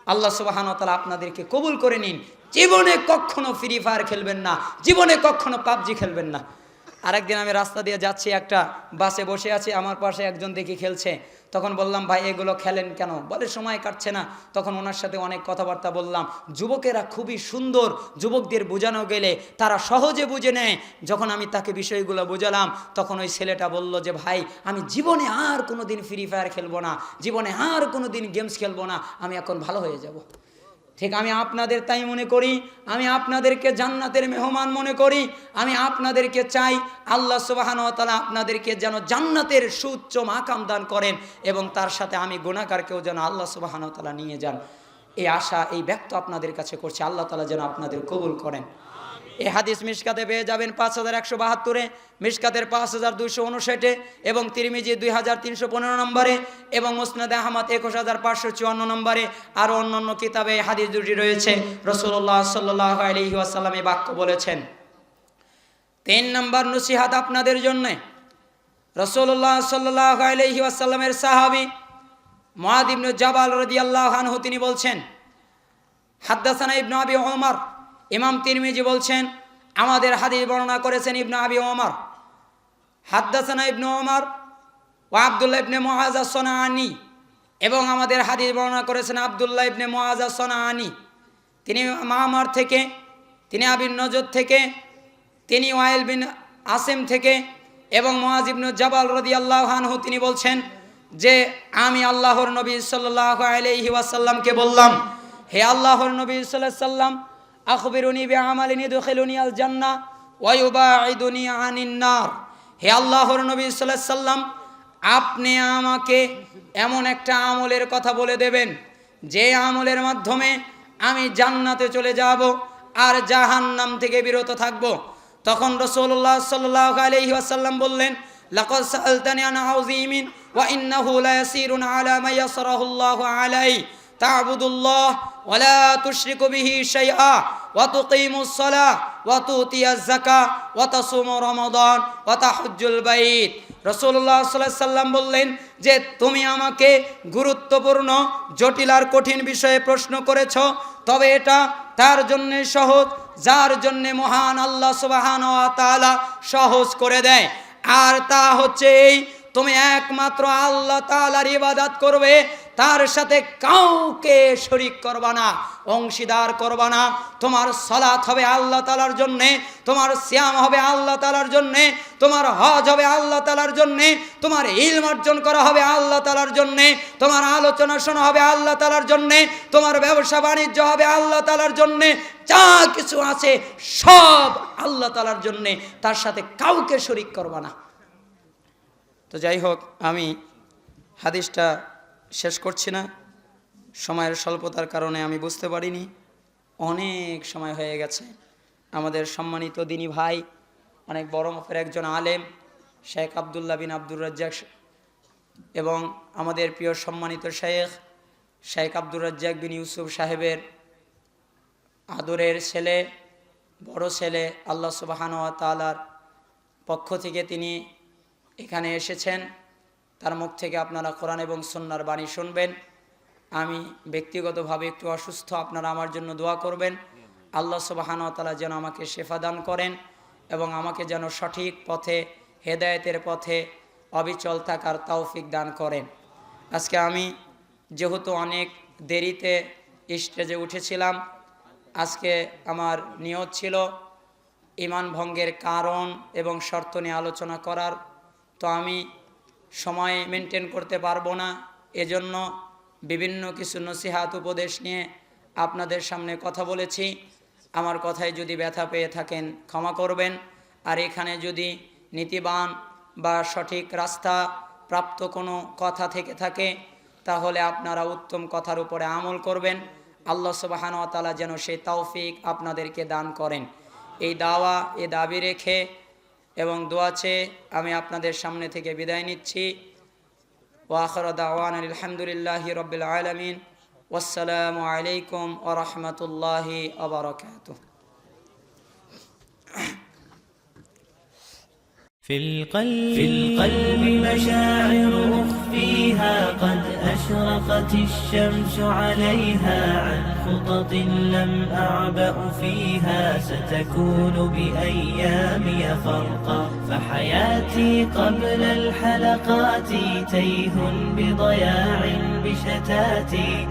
আল্লাহ সুবহানাহু ওয়া তাআলা আপনাদেরকে কবুল করে নিন। জীবনে কখনো ফ্রি ফায়ার খেলবেন না, জীবনে কখনো পাবজি খেলবেন না। আরেকদিন আমি রাস্তা দিয়ে যাচ্ছি, একটা বাসে বসে আছি, আমার পাশে একজন দেখি খেলছে। তখন বললাম, ভাই এগুলো খেলেন কেন? বলে সময় কাটছে না। তখন ওনার সাথে অনেক কথাবার্তা বললাম। যুবকেরা খুবই সুন্দর, যুবকদের বোঝানো গেলে তারা সহজে বুঝে নেয়। যখন আমি তাকে বিষয়গুলো বোঝালাম, তখন ওই ছেলেটা বলল যে ভাই আমি জীবনে আর কোনো দিন ফ্রি ফায়ার খেলবো না, জীবনে আর কোনো দিন গেমস খেলবো না, আমি এখন ভালো হয়ে যাব। ঠিক আমি আপনাদের তাই মনে করি, আমি আপনাদেরকে জান্নাতের মেহমান মনে করি। আমি আপনাদেরকে চাই আল্লাহ সুবহানাহু ওয়া তাআলা আপনাদেরকে যেন জান্নাতের সুউচ্চ মাকাম দান করেন, এবং তার সাথে আমি গুনাহগারকেও যেন আল্লাহ সুবহানাহু ওয়া তাআলা নিয়ে যান। এই আশা, এই ব্যক্ত আপনাদের কাছে করছি। আল্লাহ তাআলা যেন আপনাদের কবুল করেন। এই হাদিস মিশকাতে পেয়ে যাবেন 5172-এ, মিশকাতের 5259-এ, এবং তিরমিজি 2315 নম্বরে, এবং মুসনাদে আহমদ 21554 নম্বরে। আরও অন্যান্য কিতাবে হাদিস দুটি রয়েছে। রাসূলুল্লাহ সাল্লাল্লাহু আলাইহি ওয়াসাল্লাম এই বাক্য বলেছেন। 3 নম্বর নসিহত আপনাদের জন্য। রাসূলুল্লাহ সাল্লাল্লাহু আলাইহি ওয়াসাল্লামের সাহাবী মুআয ইবনে জাবাল রাদিয়াল্লাহু আনহু তিনি বলছেন, হাদ্দাসানা ইবনে আবি ওমর, ইমাম তিরমিজি বলছেন আমাদের হাদিস বর্ণনা করেছেন ইবনে আবি ওমর। হাদ্দাসানা ইবনে ওমর ও আব্দুল্লাহ ইবনে মুআয আস-সানাআনী, এবং আমাদের হাদিস বর্ণনা করেছেন আব্দুল্লাহ ইবনে মুআয আস-সানাআনী। তিনি মামার থেকে, তিনি আবিন নজর থেকে, তিনি ওয়াইল বিন আসিম থেকে, এবং মুআয ইবনে জাবাল রাদিয়াল্লাহু আনহু তিনি বলছেন যে আমি আল্লাহর নবী সাল্লাল্লাহু আলাইহি ওয়াসাল্লামকে বললাম, হে আল্লাহর নবী সাল্লাল্লাহু আলাইহি ওয়াসাল্লাম, আখবিরুনি বিআমালিন ইদখিলুনি আল জান্নাহ ওয়া ইউবাঈদুনি আনিন নার। হে আল্লাহর নবী সাল্লাল্লাহু আলাইহি ওয়াসাল্লাম, আপনি আমাকে এমন একটা আমলের কথা বলে দেবেন যে আমলের মাধ্যমে আমি জান্নাতে চলে যাব আর জাহান্নাম থেকে বিরত থাকব। তখন রাসূলুল্লাহ সাল্লাল্লাহু আলাইহি ওয়াসাল্লাম বললেন, লাকাদ সাআলতানি আন আযীমিন ওয়া ইন্নাহু লায়াসিরুন আলা মা ইয়াসরাহুল্লাহু আলাইহি তা'বুদুল্লাহ ওয়া লা তুশরিকু বিহি শাইআ ওয়া তুকিমুস সালাহ ওয়া তুতিয়াজ যাকাহ ওয়া তাসুমু রমাদান ওয়া তাহজ্জুল বাইত। রাসূলুল্লাহ সাল্লাল্লাহু আলাইহি ওয়াসাল্লাম বললেন যে তুমি আমাকে গুরুত্বপূর্ণ, জটিল আর কঠিন বিষয়ে প্রশ্ন করেছ, তবে এটা তার জন্য সহজ যার জন্য মহান আল্লাহ সুবহানাহু ওয়া তাআলা সহজ করে দেয়। আর তা হচ্ছে এই, তুমি একমাত্র আল্লাহ তাআলার ইবাদত করবে, তার সাথে কাউকে শরীক করবা না, অংশীদার করবা না। তোমার সালাত হবে আল্লাহ তাআলার জন্যে, তোমার সিয়াম হবে আল্লাহ তাআলার জন্যে, তোমার হজ হবে আল্লাহ তাআলার জন্যে, তোমার ইলম অর্জন করা হবে আল্লাহ তাআলার জন্যে, তোমার আলোচনা শোনা হবে আল্লাহ তাআলার জন্যে, তোমার ব্যবসা বাণিজ্য হবে আল্লাহ তাআলার জন্যে, যা কিছু আছে সব আল্লাহ তাআলার জন্যে, তার সাথে কাউকে শরীক করবা না। তো যাই হোক, আমি হাদিসটা শেষ করছি না, সময়ের স্বল্পতার কারণে আমি বুঝতে পারিনি, অনেক সময় হয়ে গেছে। আমাদের সম্মানিত দিনী ভাই, অনেক বড় মাপের একজন আলেম শেখ আব্দুল্লাহ বিন আব্দুর রাজ্জাক, এবং আমাদের প্রিয় সম্মানিত শেখ আব্দুর রাজ্জাক বিন ইউসুফ সাহেবের আদরের ছেলে, বড় ছেলে, আল্লাহ সুবহানাহু ওয়া তাআলার পক্ষ থেকে তিনি এখানে এসেছেন। তার মুখ থেকে আপনারা কোরআন এবং সুন্নাহর বাণী শুনবেন। আমি ব্যক্তিগতভাবে একটু অসুস্থ, আপনারা আমার জন্য দোয়া করবেন। আল্লাহ সুবহানাহু ওয়া তাআলা যেন আমাকে শিফা দান করেন এবং আমাকে যেন সঠিক পথে, হেদায়েতের পথে অবিচল থাকার তৌফিক দান করেন। আজকে আমি যেহেতু অনেক দেরিতে স্টেজে উঠেছিলাম, আজকে আমার নিয়ত ছিল ঈমান ভঙ্গের কারণ এবং শর্ত নিয়ে আলোচনা করার, তো আমি সময় মেনটেন করতে পারবো না। এজন্য বিভিন্ন কিছু নসিহাত উপদেশ নিয়ে আপনাদের সামনে কথা বলেছি। আমার কথায় যদি ব্যথা পেয়ে থাকেন ক্ষমা করবেন। আর এখানে যদি নীতিবান বা সঠিক রাস্তা প্রাপ্ত কোনো কথা থেকে থাকে, তাহলে আপনারা উত্তম কথার উপরে আমল করবেন। আল্লাহ সুবহানাহু ওয়া তাআলা যেন সেই তৌফিক আপনাদেরকে দান করেন। এই দাওয়া, এ দাবি রেখে এবং দোয়া চেয়ে আমি আপনাদের সামনে থেকে বিদায় নিচ্ছি। ওয়া আখিরু দাওয়ানা আলহামদুলিল্লাহি রাব্বিল আলামিন। ওয়াসসালামু আলাইকুম ওয়া রাহমাতুল্লাহি ওয়া বারাকাতুহু। في القلب مشاعر أخفيها قد أشرقت الشمس عليها عن خطط لم أعبأ فيها ستكون بأيامي فرقا فحياتي قبل الحلقات تيه بضياع بشتاتي